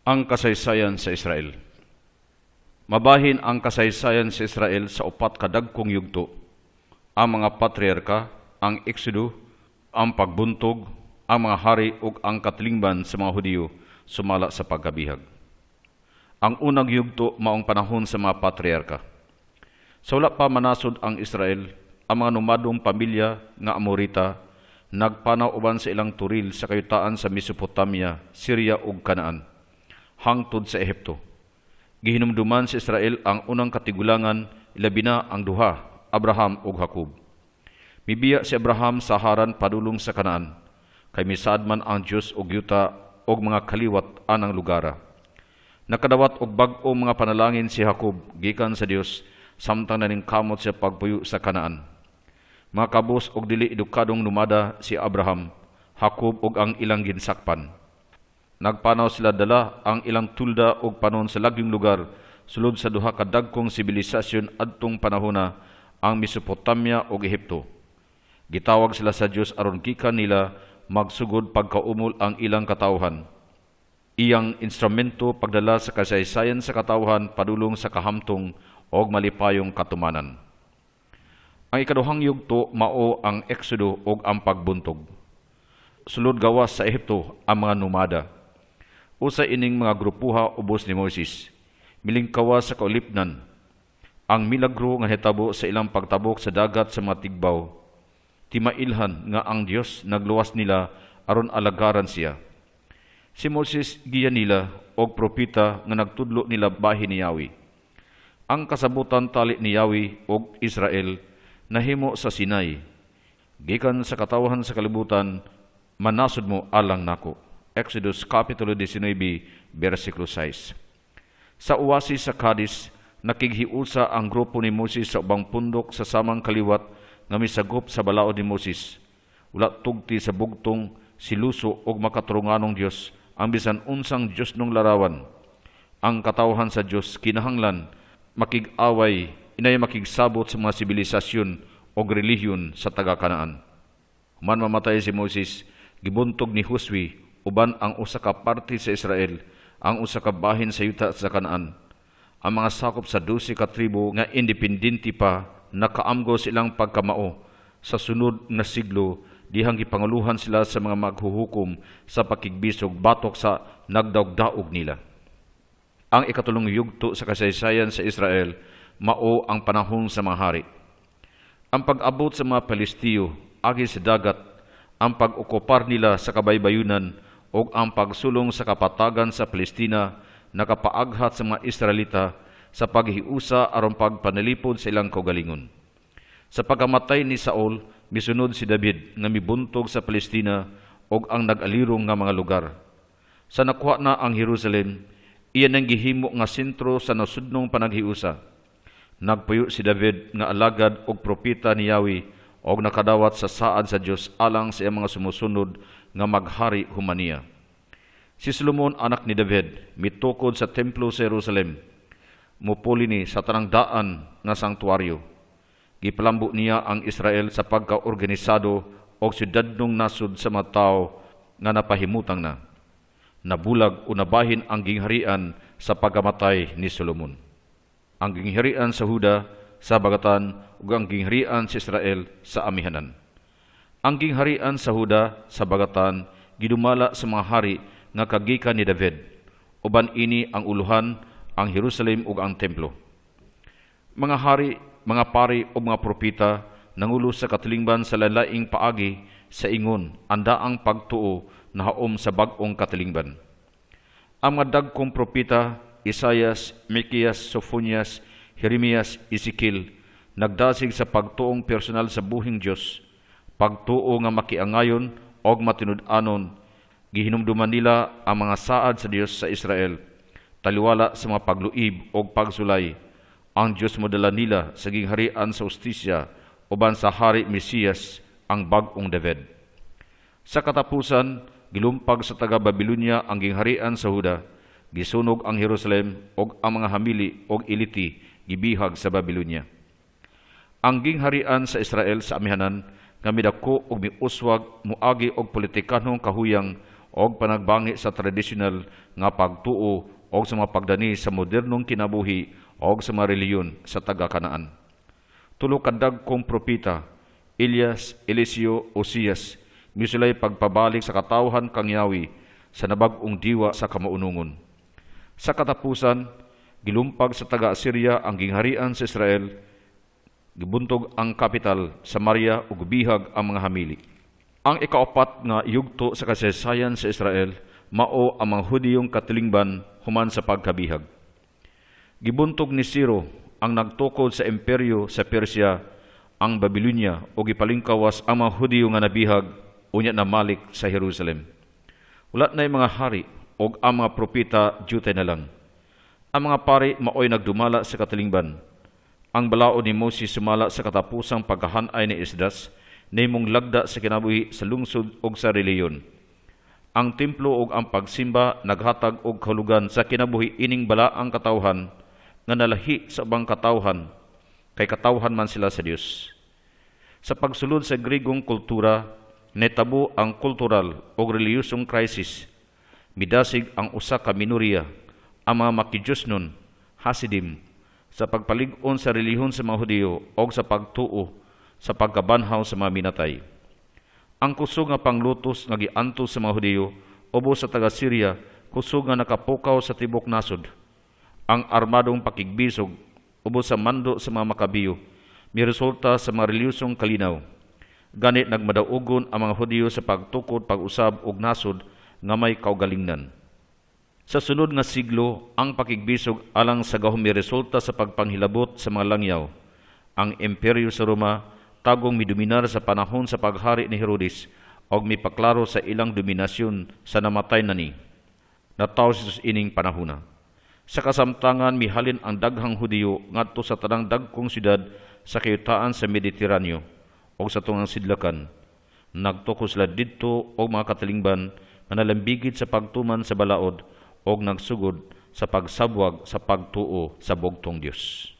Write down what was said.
Ang kasaysayan sa Israel. Mabahin ang kasaysayan sa Israel sa upat ka dagkong yugto: ang mga patriarka, ang Eksodo, ang pagbuntog, ang mga hari ug ang katilingban sa mga Hudiyo sumala sa pagkabihag. Ang unang yugto maong panahon sa mga patriarka. Sa wala pa manasod ang Israel, ang mga nomadong pamilya nga Amorita nagpanaw uban sa ilang turil sa kayutaan sa Mesopotamia, Syria ug Kanaan, hangtod sa Ehipto. Gihinumduman sa Israel ang unang katigulangan, ilabi na ang duha, Abraham ug Jacob. Mibiya si Abraham sa Haran padulong sa Kanaan, kay misaad man ang Dios og yuta og mga kaliwat anang lugara. Nakadawat og bag-o mga panalangin si Jacob gikan sa Dios samtang naningkamot siya pagpuyo sa Kanaan. Mga kabus og dili edukadong numada si Abraham, Jacob ug ang ilang ginsakpan. Nagpanaw sila dala ang ilang tulda og panon sa lagyong lugar sulod sa duha ka dagkong sibilisasyon adtong panahona, ang Mesopotamia ug Ehipto. Gitawag sila sa Dios aron gikan nila magsugod pagkaumol ang ilang katawhan. Iyang instrumento pagdala sa kasaysayan sa katawhan padulong sa kahamtong og malipayong katumanan. Ang ikaduhang yugto mao ang Eksodo ug ang pagbuntog. Sulod gawas sa Ehipto ang mga nomada. Usa ining mga grupuha ubos ni Moses, milingkawa sa kaulipnan. Ang milagro nga hitabo sa ilang pagtabok sa dagat sa mga tigbaw, timailhan nga ang Dios nagluwas nila aron alagaran siya. Si Moses giya nila og propeta nga nagtudlo nila bahin ni Yahweh. Ang kasabutan tali ni Yahweh og Israel nahimo sa Sinai. Gikan sa katawhan sa kalibutan, manasod mo alang nako. Exodus Kapitulo 19, versikulo 6. Sa uwasis sa Kadis, nakighiusa ang grupo ni Moses sa ubang pundok sa samang kaliwat nga misagop sa balaod ni Moses. Wala tugti sa bugtong, siluso og makaturunganong Dios ang bisan unsang Dios nung larawan. Ang katawhan sa Dios kinahanglan makig-away, inay makigsabot sa mga sibilisasyon o relihiyon sa taga-Kanaan. Human mamatay si Moses, gibuntog ni Josue uban ang usa ka parte sa Israel, ang usa ka bahin sa yuta sa Kanaan. Ang mga sakop sa 12 ka tribo nga independente pa nakaamgo silang pagkamao sa sunod na siglo, dihang gipanguluhan sila sa mga maghuhukom sa pakigbisog batok sa nagdaog-daog nila. Ang ikatulong yugto sa kasaysayan sa Israel mao ang panahon sa mga hari. Ang pag-abot sa mga Palestiyo agi sa dagat, ang pag-okupar nila sa kabaybayunan o ang pagsulong sa kapatagan sa Palestina nakapaaghat sa mga Israelita sa paghiusa aron pagpanalipod sa ilang kaugalingon. Sa pagkamatay ni Saul, misunod si David nga mibuntog sa Palestina og ang nag-alirong nga mga lugar. Sa nakuha na ang Jerusalem, iyan ang gihimo nga sentro sa nasudnong panaghiusa. Nagpuyo si David nga alagad og propeta ni Yahweh og nakadawat sa saad sa Dios alang sa iyang mga sumusunod nga maghari humaniya. Si Solomon, anak ni David, mitukod sa templo sa Jerusalem. Mupuli ni sa tanang daan nga sanktuaryo. Gipalambo niya ang Israel sa pagkaorganisado o siyudadnong nasud sa mga tao nga napahimutang na. Nabulag o nabahin ang gingharian sa pagkamatay ni Solomon. Ang gingharian sa Huda sa bagatan ug ang gingharian sa Israel sa amihanan. Ang gingharian sa Huda sa bagatan gidumala sa mga hari nga kagikan ni David. Uban ini ang uluhan, ang Jerusalem ug ang templo. Mga hari, mga pari o mga propeta nangulo sa katilingban sa lalaing paagi sa ingon andaang pagtuo na haom sa bag-ong katilingban. Ang mga dagkong propeta Isaias, Mikias, Sofonias, Jeremias, Ezekiel nagdasig sa pagtuong personal sa buhing Dios, pagtuo nga makiangayon og matinud-anon. Gihinumduman nila ang mga saad sa Dios sa Israel, taliwala sa mga pagluib og pagsulay. Ang Dios modala nila sa gingharian sa ustisya uban sa hari Mesiyas, ang bag-ong David. Sa katapusan, gilumpag sa taga-Babilonia ang gingharian sa Huda, gisunog ang Jerusalem og ang mga hamili og iliti gibihag sa Babilonia. Ang gingharian sa Israel sa amihanan nga midako og miuswag, muagi og politikanong kahuyang og panagbangi sa tradisyonal nga pagtuo og sa mga pagdani sa modernong kinabuhi og sa mga reliyon sa taga-Kanaan. Tulo ka dagkong propeta, Elias, Eliseo, Osias, misulay pagpabalik sa katawhan kang Yahweh sa nabag-ong diwa sa kamaunungon. Sa katapusan, gilumpag sa taga-Assyria ang gingharian sa Israel, gibuntog ang kapital Samaria ug bihag ang mga hamili. Ang ikaapat nga yugto sa kasaysayan sa Israel mao ang mga Hudiyong katilingban human sa pagkabihag. Gibuntog ni Ciro ang nagtukod sa imperyo sa Persia ang Babylonia o gipalingkawas ang mga Hudiyo nga nabihag unya na malik sa Jerusalem. Wala na mga hari o ang mga propeta jutay na lang. Ang mga pari maoy nagdumala sa katilingban. Ang balao ni Moses sumala sa katapusang pagkahanay ni Esdras nimong lagda sa kinabuhi sa lungsod o sa reliyon. Ang templo o ang pagsimba naghatag og kahulugan sa kinabuhi ining balaang katawhan nga nalahi sa ubang katawhan kay katawhan man sila sa Dios. Sa pagsulod sa Grigong kultura, netabo ang kultural o reliyosong krisis. Midasig ang usa ka minoriya, ang mga Makidiyos nun, Hasidim, sa pagpalig-on sa relihon sa mga Hudiyo o sa pagtuo sa pagkabanhaw sa mga minatay. Ang kusog nga panglutos nga giantos sa mga Hudiyo ubos sa taga-Syria, kusog nga nakapukaw sa tibok nasod. Ang armadong pakigbisog ubos sa mando sa mga Makabiyo miresulta sa mga reliyosong kalinaw. Ganit nagmadaugon ang mga Hudiyo sa pagtukod, pag-usab og nasod nga may kaugalingnan. Sa sunod nga siglo, ang pakigbisog alang sa gahom miresulta sa pagpanghilabot sa mga langyaw. Ang imperyo sa Roma tagong midominar sa panahon sa paghari ni Herodes og mipaklaro sa ilang dominasyon sa namatay na ni. Nataw si ining panahona. Sa kasamtangan mihalin ang daghang Hudiyo ngadto sa tanang dagkong syudad sa kayutaan sa Mediteraneo o sa tungang sidlakan. Nagtuko sila didto og mga katilingban nga nalambigit sa pagtuman sa balaod og nagsugod sa pagsabwag sa pagtuo sa bugtong Dios.